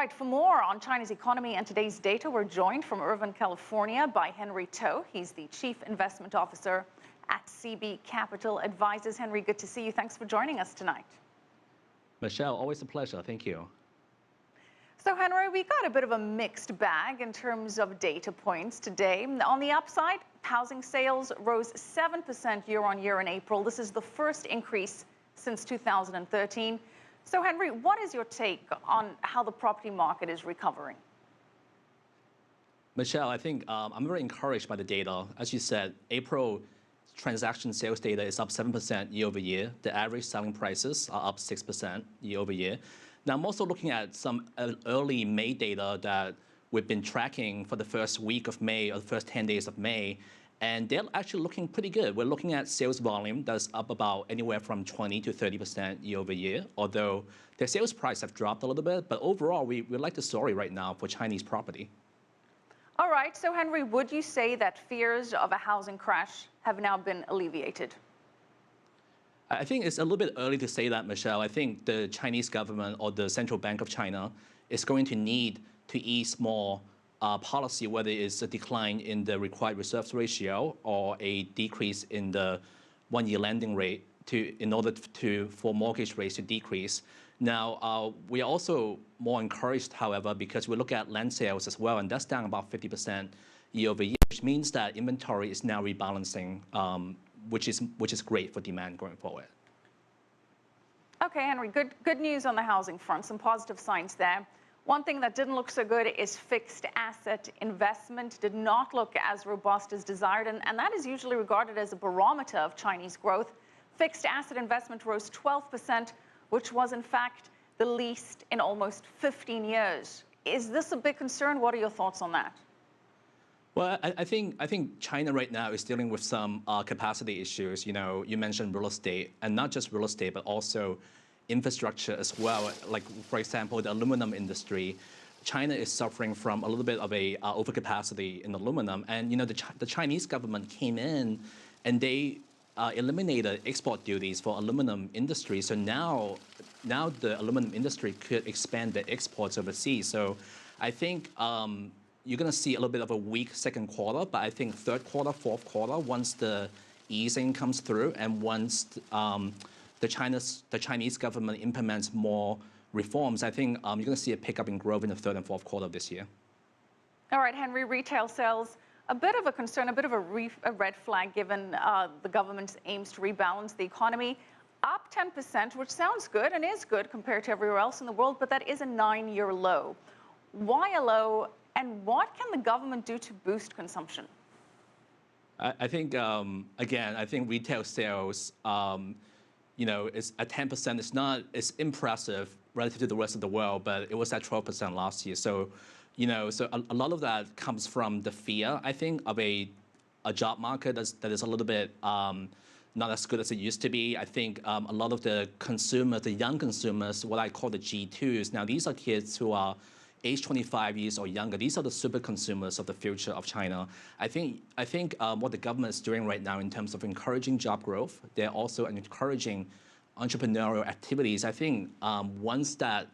Right, for more on China's economy and today's data, we're joined from Irvine, California by Henry To. He's the Chief Investment Officer at CB Capital Advisors. Henry, good to see you. Thanks for joining us tonight. Michelle, always a pleasure. Thank you. So, Henry, we got a bit of a mixed bag in terms of data points today. On the upside, housing sales rose 7% year on year in April. This is the first increase since 2013. So, Henry, what is your take on how the property market is recovering? Michelle, I think I'm very encouraged by the data. As you said, April transaction sales data is up 7% year over year. The average selling prices are up 6% year over year. Now, I'm also looking at some early May data that we've been tracking for the first week of May or the first 10 days of May, and they're actually looking pretty good. We're looking at sales volume that's up about anywhere from 20 to 30% year over year, although their sales price have dropped a little bit. But overall, we like the story right now for Chinese property. All right. So, Henry, would you say that fears of a housing crash have now been alleviated? I think it's a little bit early to say that, Michelle. I think the Chinese government or the Central Bank of China is going to need to ease more policy, whether it's a decline in the required reserves ratio or a decrease in the one-year lending rate in order for mortgage rates to decrease. Now, we are also more encouraged, however, because we look at land sales as well, and that's down about 50% year over year, which means that inventory is now rebalancing, which is great for demand going forward. Okay, Henry, good news on the housing front, some positive signs there. One thing that didn't look so good is fixed asset investment, did not look as robust as desired, and that is usually regarded as a barometer of Chinese growth. Fixed asset investment rose 12%, which was in fact the least in almost 15 years. Is this a big concern? What are your thoughts on that? Well, I think China right now is dealing with some capacity issues. You know, you mentioned real estate, and not just real estate, but also infrastructure as well. Like, for example, the aluminum industry. China is suffering from a little bit of a overcapacity in aluminum. And, you know, the Chinese government came in and they eliminated export duties for aluminum industry. So now the aluminum industry could expand their exports overseas. So I think you're going to see a little bit of a weak second quarter, but I think third quarter, fourth quarter, once the easing comes through and once the Chinese government implements more reforms, I think you're going to see a pickup in growth in the third and fourth quarter of this year. All right, Henry, retail sales, a bit of a concern, a bit of a red flag given the government's aims to rebalance the economy. Up 10%, which sounds good and is good compared to everywhere else in the world, but that is a 9-year low. Why a low, and what can the government do to boost consumption? I think, again, I think retail sales, you know, is at 10%. It's impressive relative to the rest of the world, but it was at 12% last year. So, you know, so a lot of that comes from the fear, I think, of a job market that is a little bit not as good as it used to be. I think a lot of the consumers, the young consumers, what I call the G2s, now these are kids who are age 25 years or younger. These are the super consumers of the future of China. I think what the government is doing right now in terms of encouraging job growth, they're also encouraging entrepreneurial activities. I think once that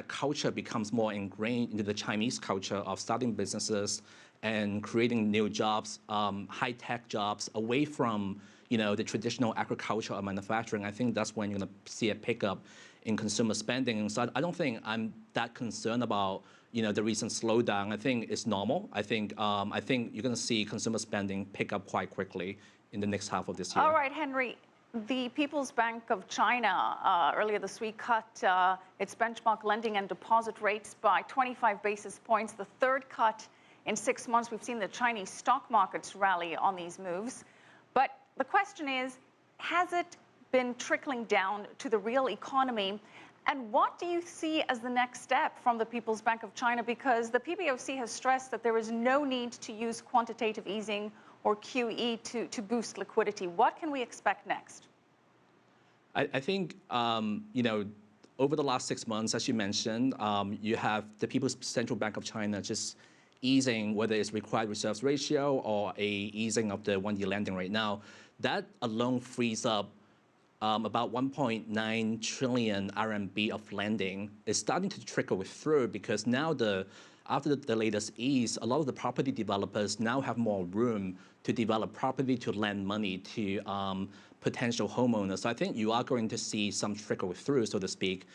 culture becomes more ingrained into the Chinese culture of starting businesses and creating new jobs, high-tech jobs, away from the traditional agriculture or manufacturing, I think that's when you're going to see a pickup in consumer spending. So I don't think I'm that concerned about the recent slowdown. I think it's normal. I think you're going to see consumer spending pick up quite quickly in the next half of this year. All right, Henry. The People's Bank of China earlier this week cut its benchmark lending and deposit rates by 25 basis points, the third cut in 6 months. We've seen the Chinese stock markets rally on these moves. But the question is, has it been trickling down to the real economy? And what do you see as the next step from the People's Bank of China? Because the PBOC has stressed that there is no need to use quantitative easing or QE to boost liquidity. What can we expect next? I think, over the last 6 months, as you mentioned, you have the People's Central Bank of China just easing, whether it's required reserves ratio or a easing of the one-year lending rate. Now, that alone frees up about 1.9 trillion RMB of lending is starting to trickle through because now after the latest ease, a lot of the property developers now have more room to develop property to lend money to potential homeowners. So I think you are going to see some trickle through, so to speak,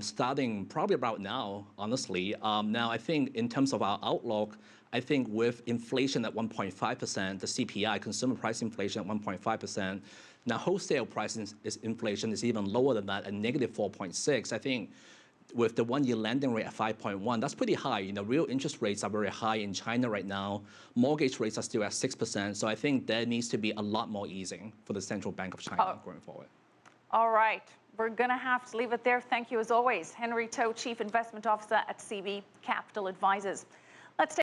starting probably about now, honestly. Now, I think in terms of our outlook, I think with inflation at 1.5%, the CPI, consumer price inflation at 1.5%, now wholesale price inflation is even lower than that at negative 4.6. I think with the one-year lending rate at 5.1, that's pretty high. You know, real interest rates are very high in China right now. Mortgage rates are still at 6%. So I think there needs to be a lot more easing for the Central Bank of China going forward. All right. We're going to have to leave it there. Thank you as always. Henry To, Chief Investment Officer at CV Capital Advisors. Let's take